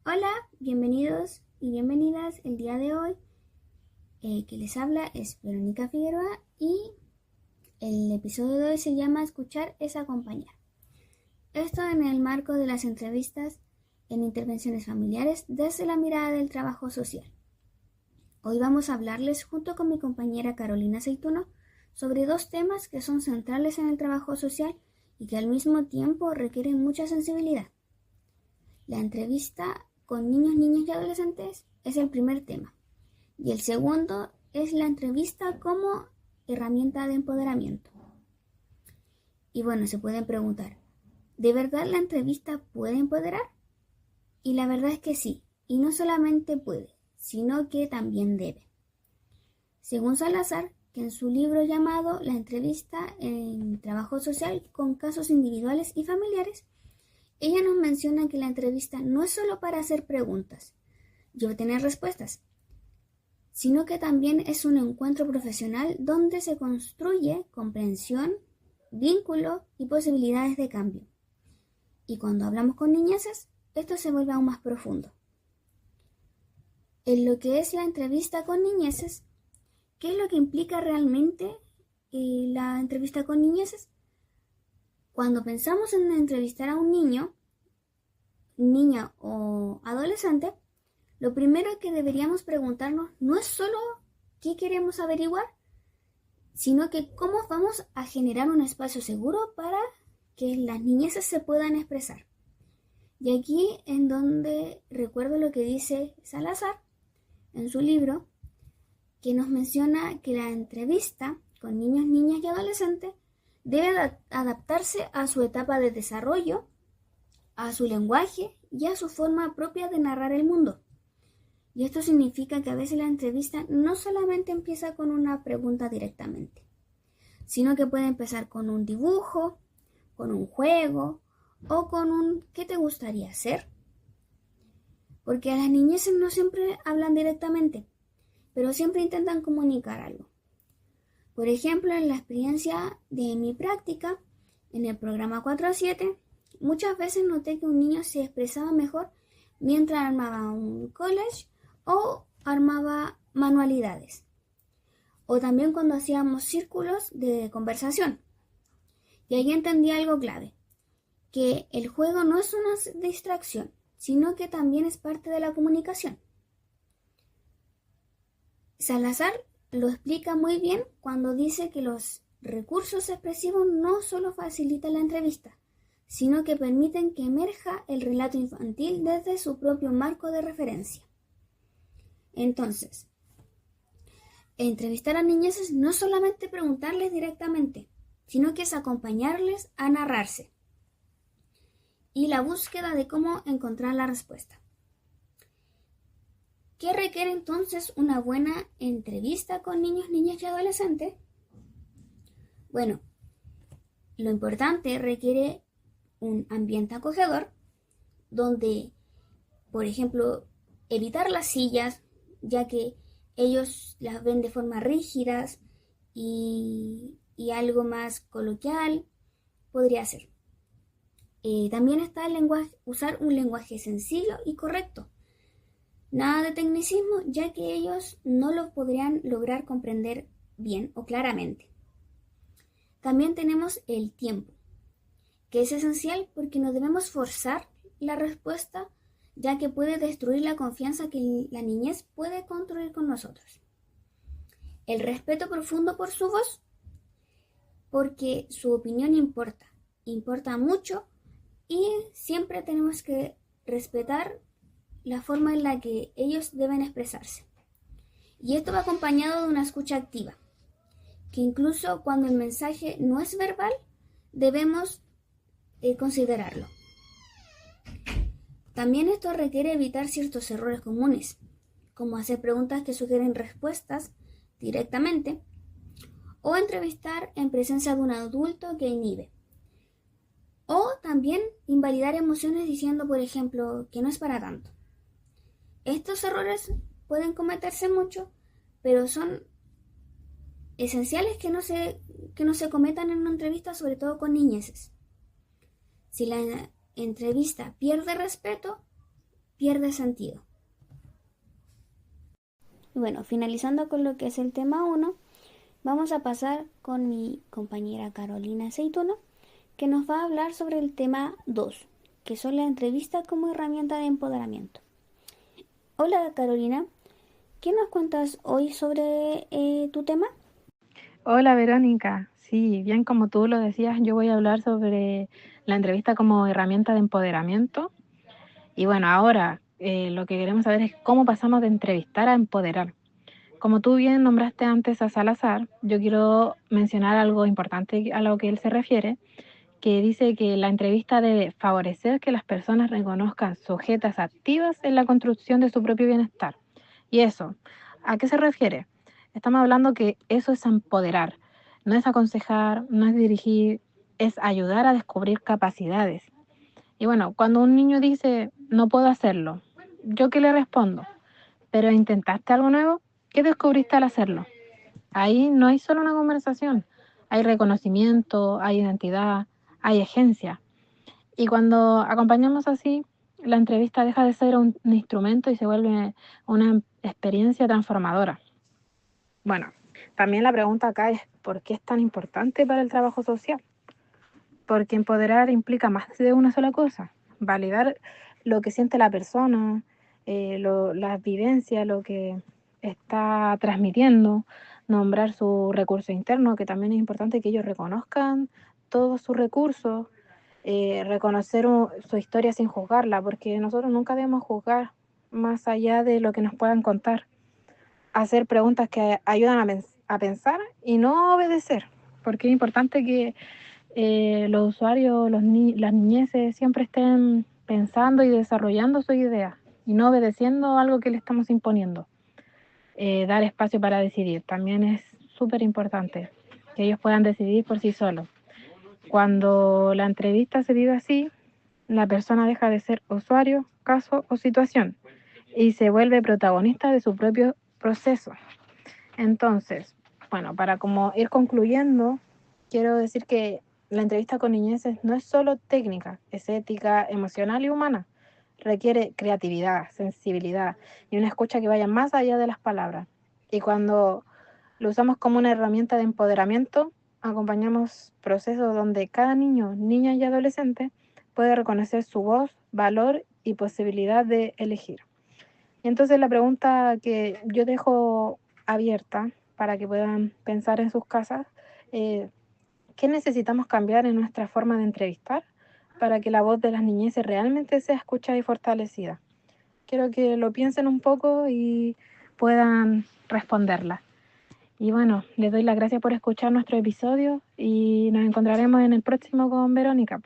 Hola, bienvenidos y bienvenidas el día de hoy. Que les habla es Verónica Figueroa y el episodio de hoy se llama Escuchar es acompañar. Esto en el marco de las entrevistas en intervenciones familiares desde la mirada del trabajo social. Hoy vamos a hablarles junto con mi compañera Carolina Aceituno sobre dos temas que son centrales en el trabajo social y que al mismo tiempo requieren mucha sensibilidad. La entrevista con niños, niñas y adolescentes es el primer tema y el segundo es la entrevista como herramienta de empoderamiento. Y bueno, se pueden preguntar, ¿de verdad la entrevista puede empoderar? Y la verdad es que sí, y no solamente puede, sino que también debe. Según Salazar, que en su libro llamado La entrevista en trabajo social con casos individuales y familiares, ella nos menciona que la entrevista no es solo para hacer preguntas y obtener respuestas, sino que también es un encuentro profesional donde se construye comprensión, vínculo y posibilidades de cambio. Y cuando hablamos con niñeces, esto se vuelve aún más profundo. En lo que es la entrevista con niñeces, ¿qué es lo que implica realmente la entrevista con niñeces? Cuando pensamos en entrevistar a un niño, niña o adolescente, lo primero que deberíamos preguntarnos no es solo qué queremos averiguar, sino que cómo vamos a generar un espacio seguro para que las niñeces se puedan expresar. Y aquí en donde recuerdo lo que dice Salazar en su libro, que nos menciona que la entrevista con niños, niñas y adolescentes debe adaptarse a su etapa de desarrollo, a su lenguaje y a su forma propia de narrar el mundo. Y esto significa que a veces la entrevista no solamente empieza con una pregunta directamente, sino que puede empezar con un dibujo, con un juego o con un ¿qué te gustaría hacer? Porque a las niñeces no siempre hablan directamente, pero siempre intentan comunicar algo. Por ejemplo, en la experiencia de mi práctica, en el programa 4-7, muchas veces noté que un niño se expresaba mejor mientras armaba un collage o armaba manualidades. O también cuando hacíamos círculos de conversación. Y ahí entendí algo clave, que el juego no es una distracción, sino que también es parte de la comunicación. Salazar lo explica muy bien cuando dice que los recursos expresivos no solo facilitan la entrevista, sino que permiten que emerja el relato infantil desde su propio marco de referencia. Entonces, entrevistar a niñeces no es solamente preguntarles directamente, sino que es acompañarles a narrarse y la búsqueda de cómo encontrar la respuesta. ¿Qué requiere entonces una buena entrevista con niños, niñas y adolescentes? Bueno, lo importante requiere un ambiente acogedor donde, por ejemplo, evitar las sillas, ya que ellos las ven de forma rígidas y algo más coloquial podría ser. También está el lenguaje, usar un lenguaje sencillo y correcto. Nada de tecnicismo, ya que ellos no lo podrían lograr comprender bien o claramente. También tenemos el tiempo, que es esencial porque no debemos forzar la respuesta, ya que puede destruir la confianza que la niñez puede construir con nosotros. El respeto profundo por su voz, porque su opinión importa mucho y siempre tenemos que respetar la forma en la que ellos deben expresarse. Y esto va acompañado de una escucha activa, que incluso cuando el mensaje no es verbal, debemos considerarlo. También esto requiere evitar ciertos errores comunes, como hacer preguntas que sugieren respuestas directamente, o entrevistar en presencia de un adulto que inhibe. O también invalidar emociones diciendo, por ejemplo, que no es para tanto. Estos errores pueden cometerse mucho, pero son esenciales que no se cometan en una entrevista, sobre todo con niñeces. Si la entrevista pierde respeto, pierde sentido. Y bueno, finalizando con lo que es el tema 1, vamos a pasar con mi compañera Carolina Aceituno, que nos va a hablar sobre el tema 2, que son la entrevista como herramienta de empoderamiento. Hola Carolina, ¿qué nos cuentas hoy sobre tu tema? Hola Verónica, sí, bien como tú lo decías, yo voy a hablar sobre la entrevista como herramienta de empoderamiento. Y bueno, ahora lo que queremos saber es cómo pasamos de entrevistar a empoderar. Como tú bien nombraste antes a Salazar, yo quiero mencionar algo importante a lo que él se refiere, que dice que la entrevista debe favorecer que las personas reconozcan sujetas activas en la construcción de su propio bienestar. Y eso, ¿a qué se refiere? Estamos hablando que eso es empoderar, no es aconsejar, no es dirigir, es ayudar a descubrir capacidades. Y bueno, cuando un niño dice, no puedo hacerlo, ¿yo qué le respondo? ¿Pero intentaste algo nuevo? ¿Qué descubriste al hacerlo? Ahí no hay solo una conversación, hay reconocimiento, hay identidad, hay agencia. Y cuando acompañamos así, la entrevista deja de ser un instrumento y se vuelve una experiencia transformadora. Bueno, también la pregunta acá es ¿por qué es tan importante para el trabajo social? Porque empoderar implica más de una sola cosa. Validar lo que siente la persona, las vivencias, lo que está transmitiendo, nombrar su recurso interno, que también es importante que ellos reconozcan todos sus recursos, reconocer su historia sin juzgarla, porque nosotros nunca debemos juzgar más allá de lo que nos puedan contar. Hacer preguntas que ayudan a pensar y no obedecer, porque es importante que los usuarios, las niñeces siempre estén pensando y desarrollando sus ideas y no obedeciendo algo que le estamos imponiendo. Dar espacio para decidir también es súper importante, que ellos puedan decidir por sí solos. Cuando la entrevista se vive así, la persona deja de ser usuario, caso o situación y se vuelve protagonista de su propio proceso. Entonces, bueno, para como ir concluyendo, quiero decir que la entrevista con niñeces no es solo técnica, es ética, emocional y humana. Requiere creatividad, sensibilidad y una escucha que vaya más allá de las palabras. Y cuando lo usamos como una herramienta de empoderamiento, acompañamos procesos donde cada niño, niña y adolescente puede reconocer su voz, valor y posibilidad de elegir. Y entonces la pregunta que yo dejo abierta para que puedan pensar en sus casas, eh, ¿qué necesitamos cambiar en nuestra forma de entrevistar para que la voz de las niñeces realmente sea escuchada y fortalecida? Quiero que lo piensen un poco y puedan responderla. Y bueno, les doy las gracias por escuchar nuestro episodio y nos encontraremos en el próximo con Verónica.